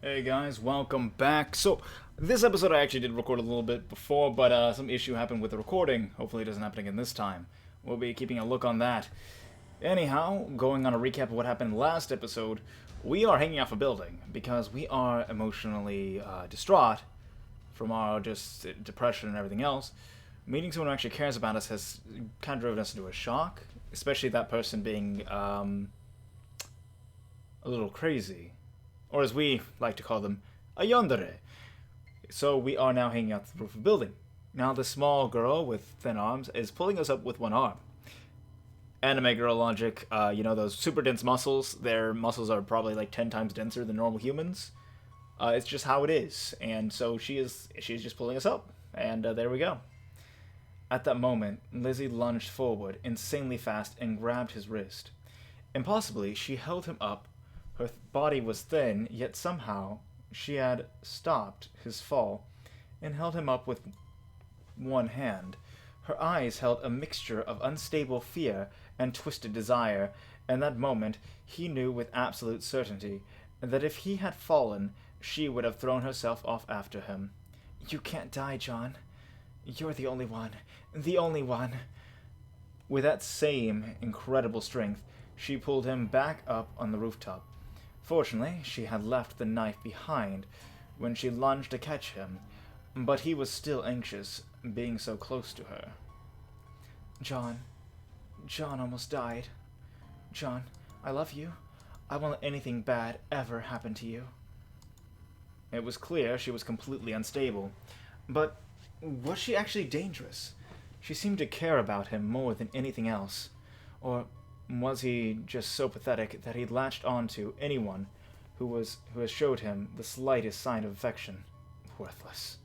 Hey guys, welcome back. So, this episode I actually did record a little bit before, but some issue happened with the recording. Hopefully it doesn't happen again this time. We'll be keeping a look on that. Anyhow, going on a recap of what happened last episode, we are hanging off a building because we are emotionally distraught from our just depression and everything else. Meeting someone who actually cares about us has kind of driven us into a shock, especially that person being a little crazy, or as we like to call them, a yandere. So we are now hanging out the roof of a building. Now the small girl with thin arms is pulling us up with one arm. Anime girl logic, those super dense muscles, their muscles are probably like 10 times denser than normal humans. It's just how it is. And so she's just pulling us up. And there we go. At that moment, Lizzie lunged forward insanely fast and grabbed his wrist. Impossibly, she held him up. Her body was thin, yet somehow she had stopped his fall and held him up with one hand. Her eyes held a mixture of unstable fear and twisted desire, and that moment he knew with absolute certainty that if he had fallen, she would have thrown herself off after him. "You can't die, John. You're the only one. The only one." With that same incredible strength, she pulled him back up on the rooftop. Fortunately, she had left the knife behind when she lunged to catch him, but he was still anxious, being so close to her. John almost died. John, I love you. I won't let anything bad ever happen to you." It was clear she was completely unstable, but was she actually dangerous? She seemed to care about him more than anything else. Or was he just so pathetic that he'd latched on to anyone who has showed him the slightest sign of affection? Worthless.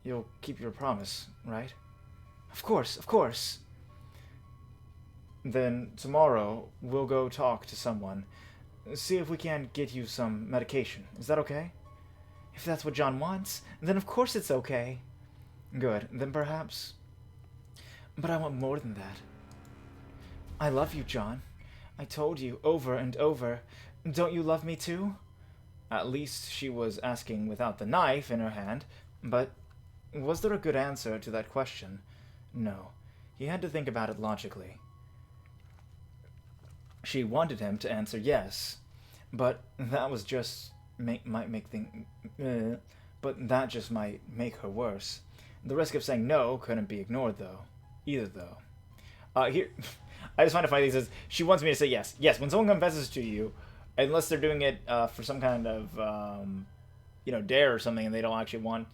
"You'll keep your promise, right?" Of course, of course." "Then tomorrow we'll go talk to someone. See if we can't get you some medication. Is that okay?" "If that's what John wants, then of course it's okay." "Good. Then perhaps..." "But I want more than that. I love you, John. I told you over and over. Don't you love me too?" At least she was asking without the knife in her hand, but was there a good answer to that question? No. He had to think about it logically. She wanted him to answer yes, but that was just might make things. But that just might make her worse. The risk of saying no couldn't be ignored, though. Either, though. Here, I just find it funny. He says she wants me to say yes. Yes, when someone confesses to you, unless they're doing it for some kind of dare or something, and they don't actually want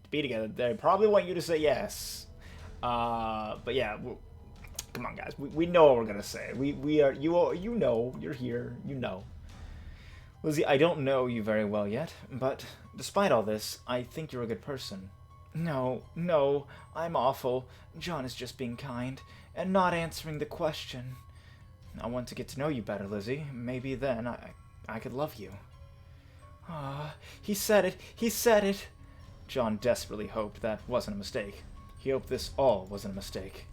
to be together, they probably want you to say yes. But yeah, come on, guys. We know what we're gonna say. We are you know you're here. You know. Lizzie, I don't know you very well yet, but despite all this, I think you're a good person. No, I'm awful. John is just being kind and not answering the question. I want to get to know you better, Lizzie. Maybe then I could love you. Ah, he said it. He said it. John desperately hoped that wasn't a mistake. He hoped this all wasn't a mistake.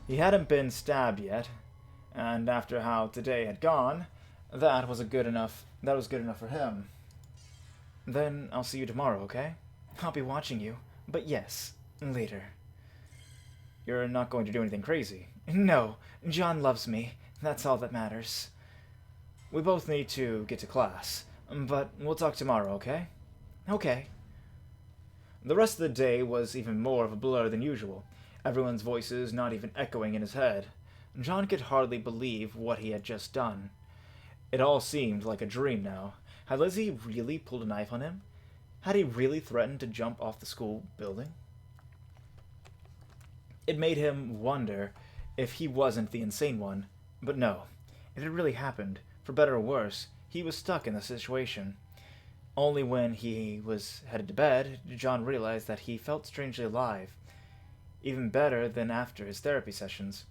He hadn't been stabbed yet, and after how today had gone, that was good enough for him. Then I'll see you tomorrow, okay? I'll be watching you, but yes, later. You're not going to do anything crazy. No, John loves me. That's all that matters. We both need to get to class, but we'll talk tomorrow, okay? Okay. The rest of the day was even more of a blur than usual, everyone's voices not even echoing in his head. John could hardly believe what he had just done. It all seemed like a dream now. Had Lizzie really pulled a knife on him? Had he really threatened to jump off the school building? It made him wonder if he wasn't the insane one. But no, it had really happened. For better or worse, he was stuck in the situation. Only when he was headed to bed did John realize that he felt strangely alive. Even better than after his therapy sessions.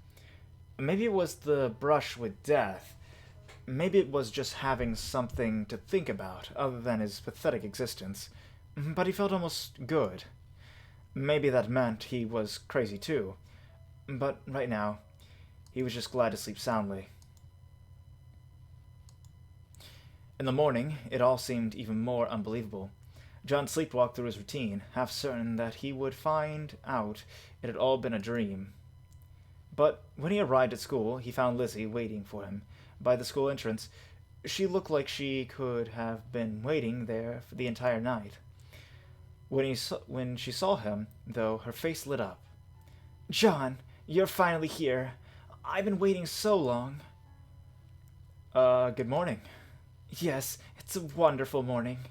Maybe it was the brush with death. Maybe it was just having something to think about other than his pathetic existence. But he felt almost good. Maybe that meant he was crazy too. But right now, he was just glad to sleep soundly. In the morning, it all seemed even more unbelievable. John sleepwalked through his routine, half certain that he would find out it had all been a dream. But when he arrived at school, he found Lizzie waiting for him by the school entrance. She looked like she could have been waiting there for the entire night. When she saw him, though, her face lit up. "John, you're finally here. I've been waiting so long." Good morning. "Yes, it's a wonderful morning.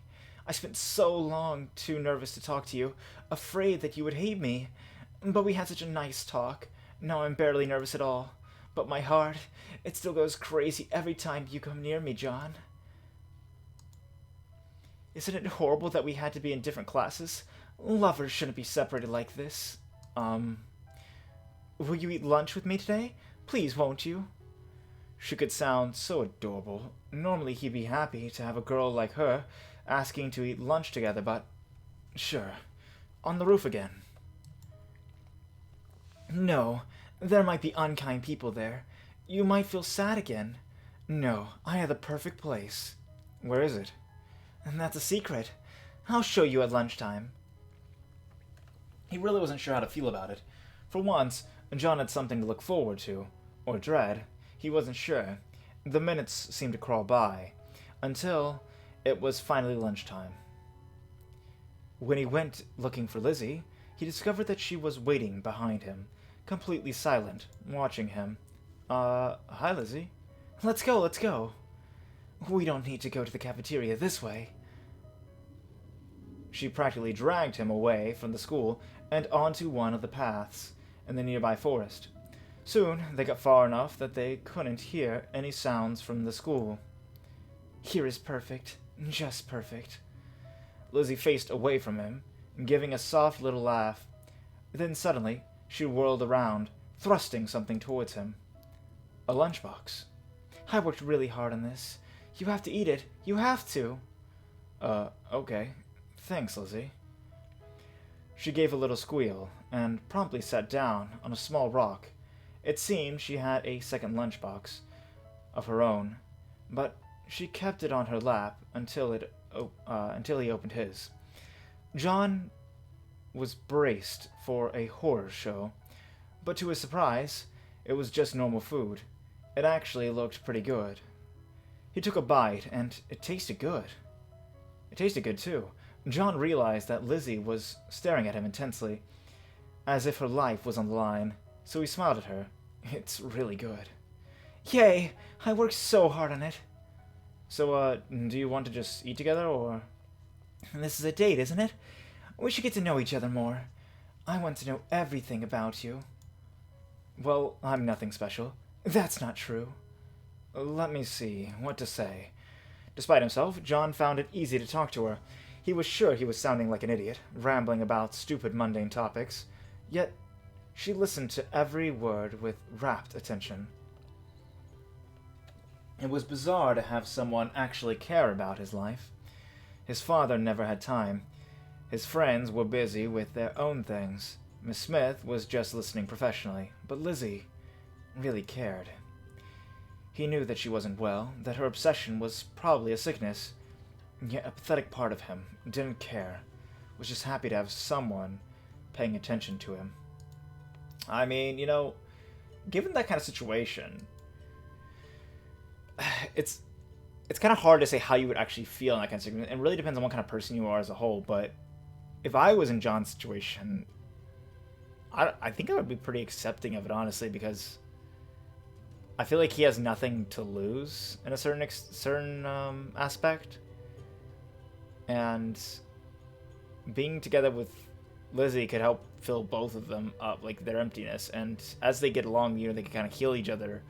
I spent so long too nervous to talk to you, afraid that you would hate me. But we had such a nice talk. Now I'm barely nervous at all. But my heart, it still goes crazy every time you come near me, John." "Isn't it horrible that we had to be in different classes? Lovers shouldn't be separated like this. Will you eat lunch with me today? Please, won't you?" She could sound so adorable. Normally he'd be happy to have a girl like her asking to eat lunch together, but sure. On the roof again. "No, there might be unkind people there. You might feel sad again. No, I have the perfect place." "Where is it?" "And that's a secret. I'll show you at lunchtime." He really wasn't sure how to feel about it. For once, John had something to look forward to, or dread. He wasn't sure. The minutes seemed to crawl by, until it was finally lunchtime. When he went looking for Lizzie, he discovered that she was waiting behind him, completely silent, watching him. Hi, Lizzie." Let's go, let's go." "We don't need to go to the cafeteria this way." She practically dragged him away from the school and onto one of the paths in the nearby forest. Soon they got far enough that they couldn't hear any sounds from the school. "Here is perfect, just perfect." Lizzie faced away from him, giving a soft little laugh. Then suddenly she whirled around, thrusting something towards him. A lunchbox. "I worked really hard on this. You have to eat it. You have to." Okay. Thanks, Lizzie." She gave a little squeal, and promptly sat down on a small rock. It seemed she had a second lunchbox of her own, but she kept it on her lap until he opened his. John was braced for a horror show, but to his surprise, it was just normal food. It actually looked pretty good. He took a bite, and it tasted good. It tasted good, too. John realized that Lizzie was staring at him intensely, as if her life was on the line, so he smiled at her. "It's really good." "Yay! I worked so hard on it." "So, do you want to just eat together, or?" "This is a date, isn't it? We should get to know each other more. I want to know everything about you." "Well, I'm nothing special." "That's not true." Let me see what to say. Despite himself, John found it easy to talk to her. He was sure he was sounding like an idiot, rambling about stupid mundane topics, yet she listened to every word with rapt attention. It was bizarre to have someone actually care about his life. His father never had time. His friends were busy with their own things. Miss Smith was just listening professionally, but Lizzie really cared. He knew that she wasn't well, that her obsession was probably a sickness, yet a pathetic part of him didn't care, was just happy to have someone paying attention to him. I mean, given that kind of situation, it's kind of hard to say how you would actually feel in that kind of situation. It really depends on what kind of person you are as a whole, but if I was in John's situation, I think I would be pretty accepting of it, honestly, because I feel like he has nothing to lose in a certain aspect, and being together with Lizzie could help fill both of them up, like their emptiness, and as they get along, they can kind of heal each other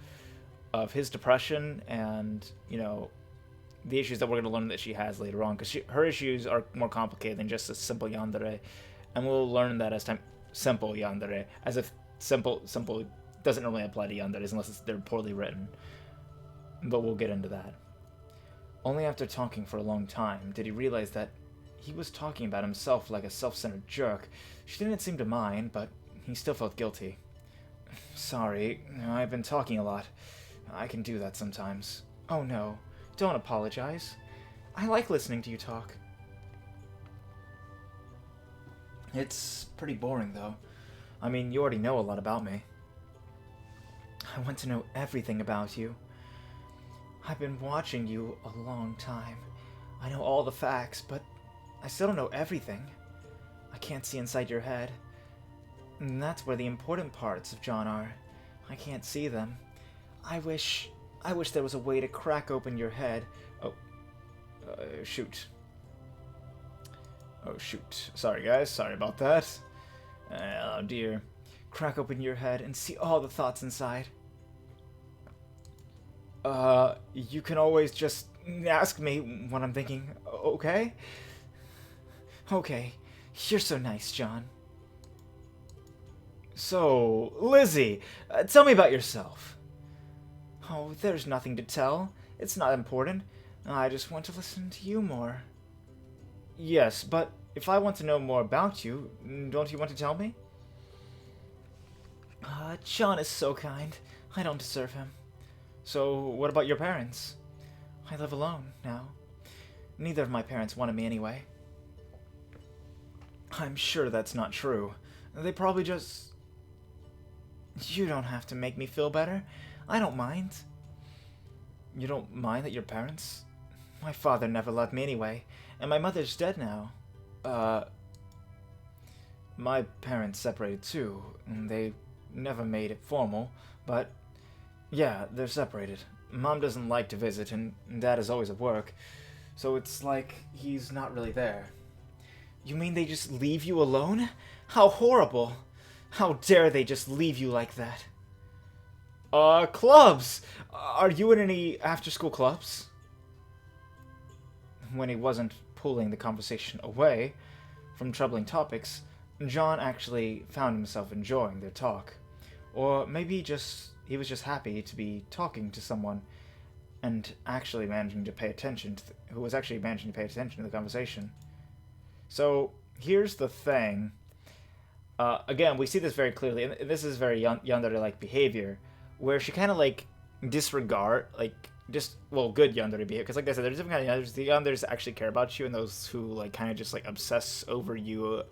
of his depression and the issues that we're going to learn that she has later on, because her issues are more complicated than just a simple yandere, and we'll learn that as time. Simple yandere, as if simple doesn't normally apply to yanderes unless they're poorly written, but we'll get into that. Only after talking for a long time did he realize that he was talking about himself like a self-centered jerk. She didn't seem to mind, but he still felt guilty. "Sorry, I've been talking a lot. I can do that sometimes." "Oh no, don't apologize. I like listening to you talk. It's pretty boring, though. I mean, you already know a lot about me. I want to know everything about you. I've been watching you a long time. I know all the facts, but I still don't know everything. I can't see inside your head. And that's where the important parts of John are. I can't see them. I wish there was a way to crack open your head. Oh, shoot. Oh, shoot. Sorry, guys. Sorry about that. Oh, dear. Crack open your head and see all the thoughts inside. You can always just ask me what I'm thinking, okay? Okay. You're so nice, John. So, Lizzie, tell me about yourself. Oh, there's nothing to tell. It's not important. I just want to listen to you more. Yes, but if I want to know more about you, don't you want to tell me? John is so kind. I don't deserve him. So, what about your parents? I live alone now. Neither of my parents wanted me anyway. I'm sure that's not true. They probably just... You don't have to make me feel better. I don't mind. You don't mind that your parents... My father never loved me anyway, and my mother's dead now. My parents separated too, and they never made it formal, but... Yeah, they're separated. Mom doesn't like to visit, and Dad is always at work, so it's like he's not really there. You mean they just leave you alone? How horrible! How dare they just leave you like that? Clubs! Are you in any after-school clubs? When he wasn't pulling the conversation away from troubling topics, John actually found himself enjoying their talk. Or maybe he was just happy to be talking to someone and actually managing to pay attention to who was actually managing to pay attention to the conversation. So, here's the thing. Again, we see this very clearly, and this is very Yandere-like behavior, where she kind of, like, disregard, like, good Yandere behavior, because, like I said, there's different kind of Yanderes. The Yanderes that actually care about you, and those who, like, kind of just, like, obsess over you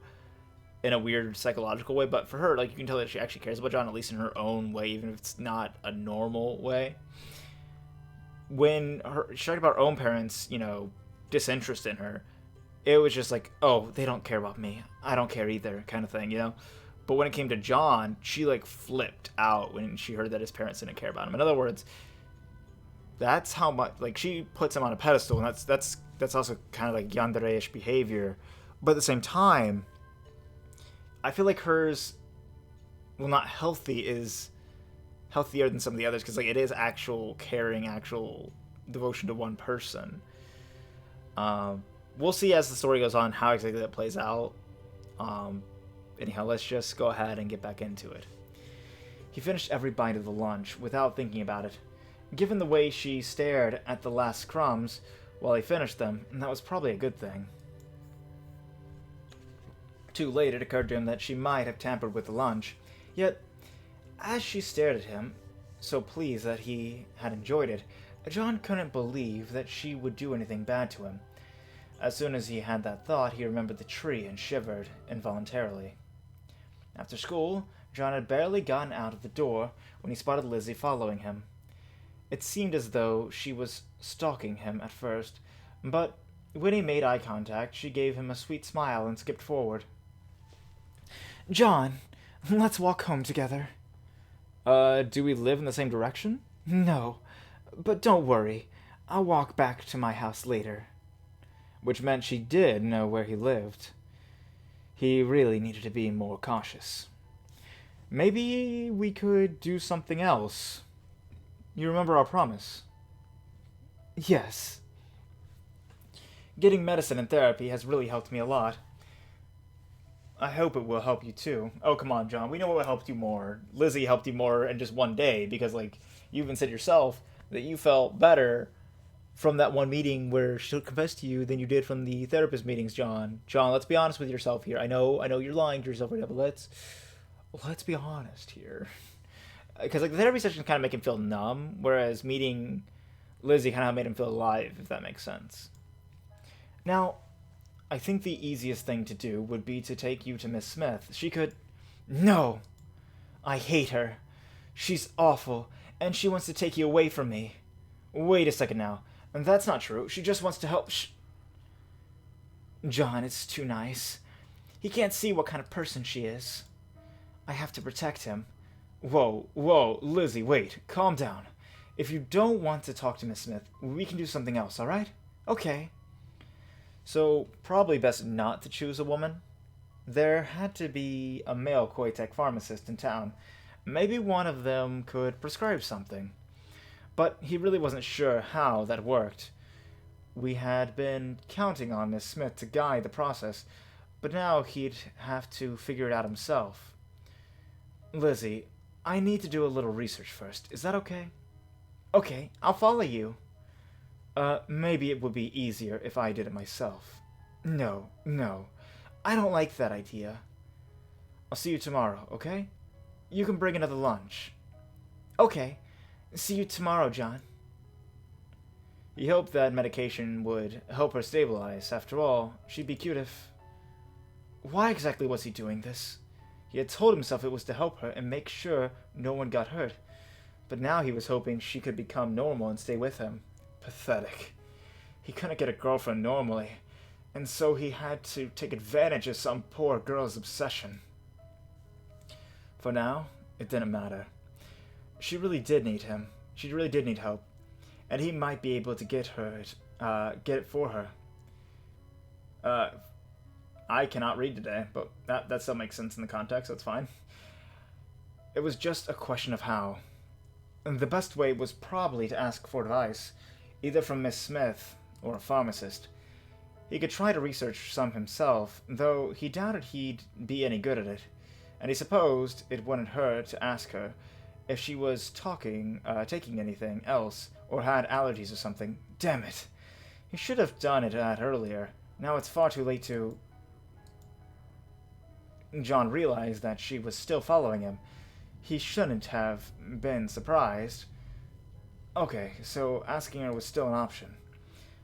in a weird psychological way, but for her, like, you can tell that she actually cares about John, at least in her own way, even if it's not a normal way. When she talked about her own parents, disinterest in her, it was just like, oh, they don't care about me. I don't care either, kind of thing, But when it came to John, she, like, flipped out when she heard that his parents didn't care about him. In other words, that's how much, like, she puts him on a pedestal, and that's also kind of like Yandere-ish behavior. But at the same time, I feel like hers, well, not healthy, is healthier than some of the others, because, like, it is actual caring, actual devotion to one person. We'll see as the story goes on how exactly that plays out. Anyhow, let's just go ahead and get back into it. He finished every bite of the lunch without thinking about it. Given the way she stared at the last crumbs while he finished them, that was probably a good thing. Too late, it occurred to him that she might have tampered with the lunch. Yet, as she stared at him, so pleased that he had enjoyed it, John couldn't believe that she would do anything bad to him. As soon as he had that thought, he remembered the tree and shivered involuntarily. After school, John had barely gotten out of the door when he spotted Lizzie following him. It seemed as though she was stalking him at first, but when he made eye contact, she gave him a sweet smile and skipped forward. John, let's walk home together. Do we live in the same direction? No, but don't worry. I'll walk back to my house later. Which meant she did know where he lived. He really needed to be more cautious. Maybe we could do something else. You remember our promise? Yes. Getting medicine and therapy has really helped me a lot. I hope it will help you too. Oh, come on, John. We know what helped you more. Lizzie helped you more in just one day because, like, you even said yourself that you felt better from that one meeting where she confessed to you than you did from the therapist meetings, John. John, let's be honest with yourself here. I know you're lying to yourself right now, but let's be honest here. Because, like, the therapy sessions kind of make him feel numb, whereas meeting Lizzie kind of made him feel alive, if that makes sense. Now, I think the easiest thing to do would be to take you to Miss Smith. She could. No! I hate her. She's awful, and she wants to take you away from me. Wait a second now. And that's not true. She just wants to help. John, it's too nice. He can't see what kind of person she is. I have to protect him. Whoa, Lizzie, wait. Calm down. If you don't want to talk to Miss Smith, we can do something else, alright? Okay. So, probably best not to choose a woman. There had to be a male Koitek pharmacist in town. Maybe one of them could prescribe something. But he really wasn't sure how that worked. We had been counting on Miss Smith to guide the process, but now he'd have to figure it out himself. Lizzie, I need to do a little research first. Is that okay? Okay, I'll follow you. Maybe it would be easier if I did it myself. No. I don't like that idea. I'll see you tomorrow, okay? You can bring another lunch. Okay. See you tomorrow, John. He hoped that medication would help her stabilize. After all, she'd be cute if... Why exactly was he doing this? He had told himself it was to help her and make sure no one got hurt. But now he was hoping she could become normal and stay with him. Pathetic. He couldn't get a girlfriend normally, and so he had to take advantage of some poor girl's obsession. For now, it didn't matter. She really did need him. She really did need help, and he might be able to get it for her. I cannot read today, but that still makes sense in the context. That's fine. It was just a question of how. And the best way was probably to ask for advice, either from Miss Smith or a pharmacist. He could try to research some himself, though he doubted he'd be any good at it, and he supposed it wouldn't hurt to ask her if she was taking anything else, or had allergies or something. Damn it! He should have done it earlier. Now it's far too late to... John realized that she was still following him. He shouldn't have been surprised. Okay, so asking her was still an option.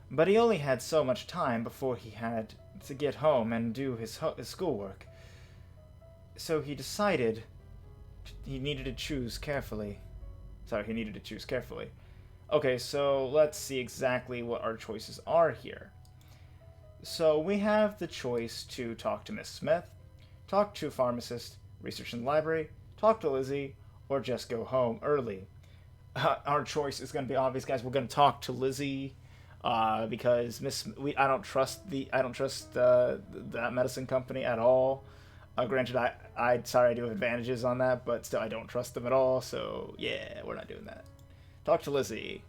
But he only had so much time before he had to get home and do his schoolwork. So he decided he needed to choose carefully. Okay, so let's see exactly what our choices are here. So we have the choice to talk to Miss Smith, talk to a pharmacist, research in the library, talk to Lizzie, or just go home early. Our choice is going to be obvious, guys. We're going to talk to Lizzie because I don't trust that medicine company at all. Granted, I do have advantages on that, but still I don't trust them at all. So yeah, we're not doing that. Talk to Lizzie.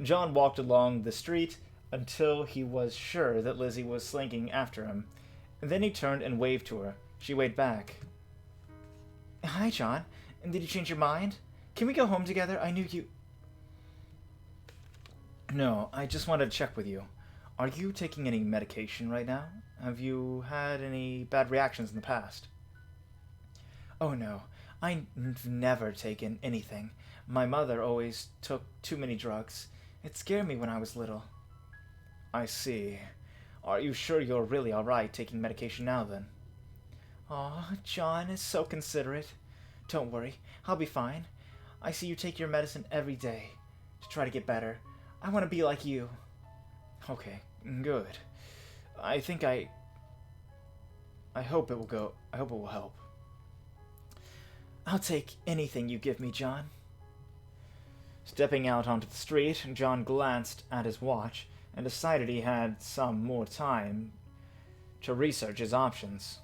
John walked along the street until he was sure that Lizzie was slinking after him. Then he turned and waved to her. She waved back. Hi, John. Did you change your mind? Can we go home together? I knew you... No, I just wanted to check with you. Are you taking any medication right now? Have you had any bad reactions in the past? Oh no, I've never taken anything. My mother always took too many drugs. It scared me when I was little. I see. Are you sure you're really alright taking medication now then? Aw, John is so considerate. Don't worry, I'll be fine. I see you take your medicine every day to try to get better. I want to be like you. Okay, good. I hope it will help. I'll take anything you give me, John. Stepping out onto the street, John glanced at his watch and decided he had some more time to research his options.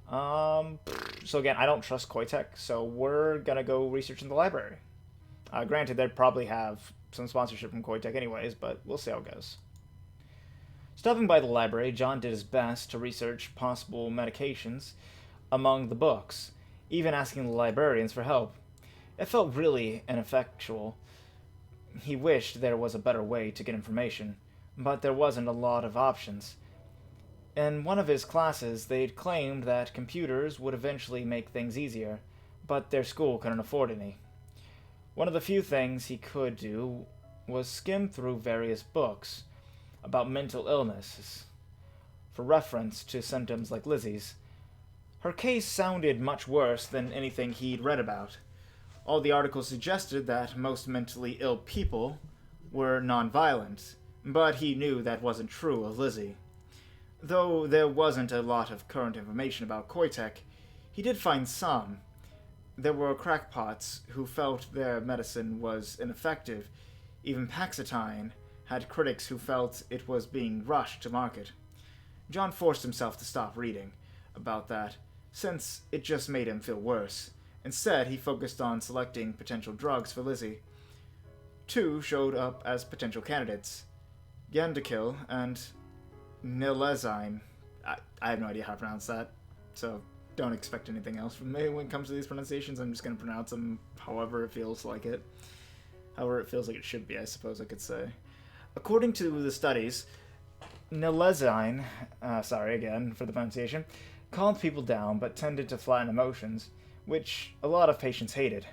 So again, I don't trust Koitek, so we're gonna go research in the library. Granted, they'd probably have some sponsorship from Koitek anyways, but we'll see how it goes. Stopping by the library, John did his best to research possible medications among the books, even asking the librarians for help. It felt really ineffectual. He wished there was a better way to get information, but there wasn't a lot of options. In one of his classes, they'd claimed that computers would eventually make things easier, but their school couldn't afford any. One of the few things he could do was skim through various books. about mental illness, for reference to symptoms like Lizzie's. Her case sounded much worse than anything he'd read about. All the articles suggested that most mentally ill people were nonviolent, but he knew that wasn't true of Lizzie. Though there wasn't a lot of current information about Koitek, he did find some. There were crackpots who felt their medicine was ineffective. Even Paxitine had critics who felt it was being rushed to market. John forced himself to stop reading about that, since it just made him feel worse. Instead, he focused on selecting potential drugs for Lizzie. 2 showed up as potential candidates: Yandere and Nilezine. I have no idea how to pronounce that, so don't expect anything else from me when it comes to these pronunciations. I'm just going to pronounce them however it feels like it. However it feels like it should be, I suppose I could say. According to the studies, Nilezine, sorry again for the pronunciation, calmed people down but tended to flatten emotions, which a lot of patients hated.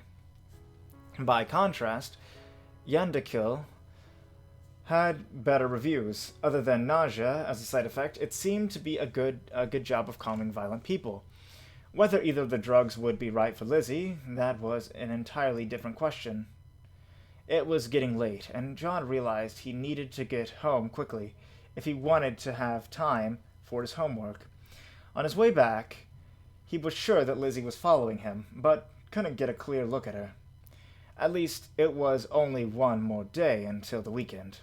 By contrast, Yandere had better reviews. Other than nausea as a side effect, it seemed to be a good job of calming violent people. Whether either of the drugs would be right for Lizzie, that was an entirely different question. It was getting late, and John realized he needed to get home quickly if he wanted to have time for his homework. On his way back, he was sure that Lizzie was following him, but couldn't get a clear look at her. At least, it was only one more day until the weekend.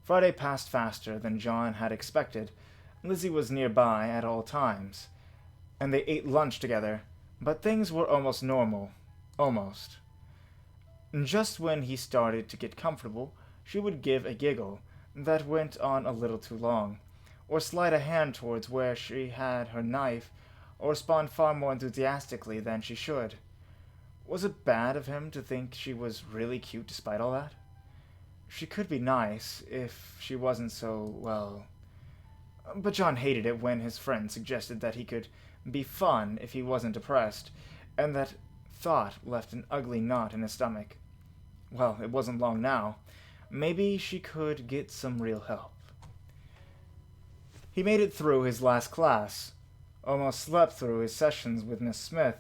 Friday passed faster than John had expected. Lizzie was nearby at all times, and they ate lunch together, but things were almost normal. Almost. Just when he started to get comfortable, she would give a giggle that went on a little too long, or slide a hand towards where she had her knife, or respond far more enthusiastically than she should. Was it bad of him to think she was really cute despite all that? She could be nice if she wasn't so, well... But John hated it when his friend suggested that he could be fun if he wasn't depressed, and that thought left an ugly knot in his stomach. Well, it wasn't long now. Maybe she could get some real help. He made it through his last class, almost slept through his sessions with Miss Smith,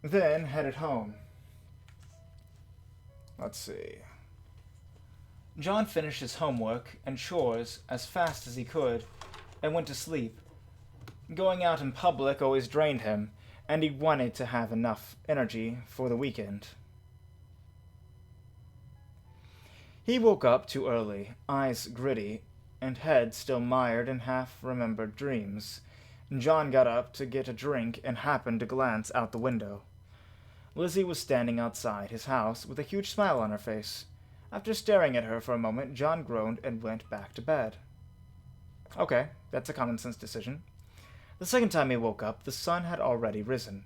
then headed home. Let's see. John finished his homework and chores as fast as he could and went to sleep. Going out in public always drained him, and he wanted to have enough energy for the weekend. He woke up too early, eyes gritty, and head still mired in half-remembered dreams. John got up to get a drink and happened to glance out the window. Lizzie was standing outside his house with a huge smile on her face. After staring at her for a moment, John groaned and went back to bed. Okay, that's a common-sense decision. The second time he woke up, the sun had already risen.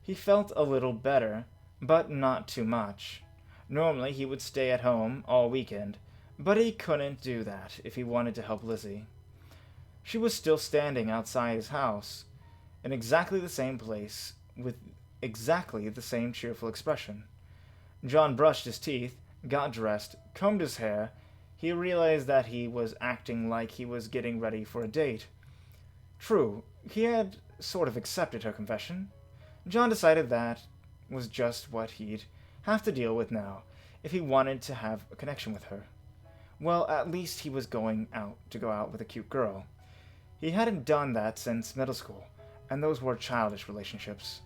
He felt a little better, but not too much. Normally he would stay at home all weekend, but he couldn't do that if he wanted to help Lizzie. She was still standing outside his house, in exactly the same place, with exactly the same cheerful expression. John brushed his teeth, got dressed, combed his hair. He realized that he was acting like he was getting ready for a date. True, he had sort of accepted her confession. John decided that was just what he'd have to deal with now, if he wanted to have a connection with her. Well, at least he was going to go out with a cute girl. He hadn't done that since middle school, and those were childish relationships.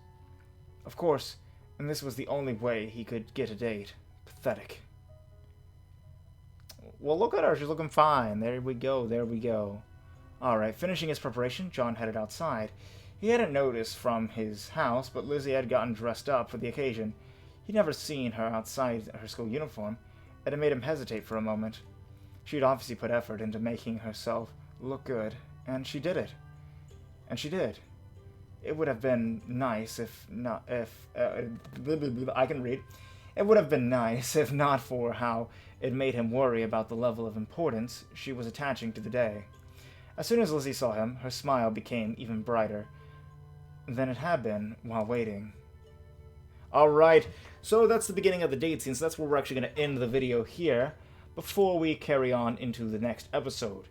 Of course, and this was the only way he could get a date. Pathetic. Well, look at her. She's looking fine. There we go. Alright, finishing his preparation, John headed outside. He hadn't noticed from his house, but Lizzie had gotten dressed up for the occasion. He'd never seen her outside her school uniform, and it made him hesitate for a moment. She'd obviously put effort into making herself look good, and she did it. And she did. It would have been nice if not for how it made him worry about the level of importance she was attaching to the day. As soon as Lizzie saw him, her smile became even brighter than it had been while waiting. Alright, so that's the beginning of the date scene, so that's where we're actually going to end the video here. before we carry on into the next episode.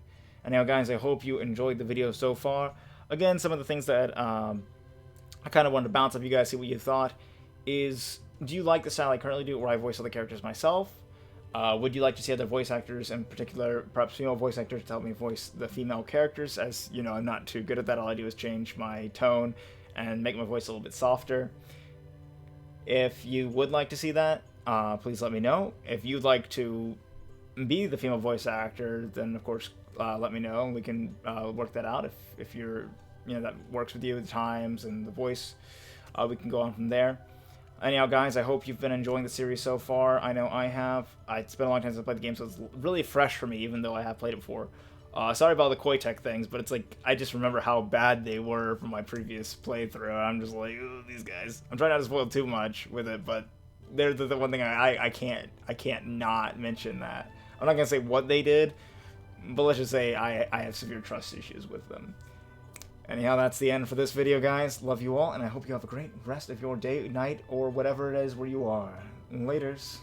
Anyhow, guys, I hope you enjoyed the video so far. Again, some of the things that I kind of wanted to bounce off you guys, see what you thought, is do you like the style I currently do where I voice all the characters myself? Would you like to see other voice actors, in particular, perhaps female voice actors, to help me voice the female characters? As you know, I'm not too good at that. All I do is change my tone and make my voice a little bit softer. If you would like to see that, please let me know. If you'd like to be the female voice actor, then of course let me know, and we can work that out. If you're, that works with you, the times and the voice, we can go on from there. Anyhow, guys, I hope you've been enjoying the series so far. I know I have. It's been a long time since I played the game, so it's really fresh for me, even though I have played it before. Sorry about the Koi Tech things, but it's like, I just remember how bad they were from my previous playthrough. I'm just like, ooh, these guys. I'm trying not to spoil too much with it, but they're the one thing I can't not mention that. I'm not going to say what they did, but let's just say I have severe trust issues with them. Anyhow, that's the end for this video, guys. Love you all, and I hope you have a great rest of your day, night, or whatever it is where you are. Laters.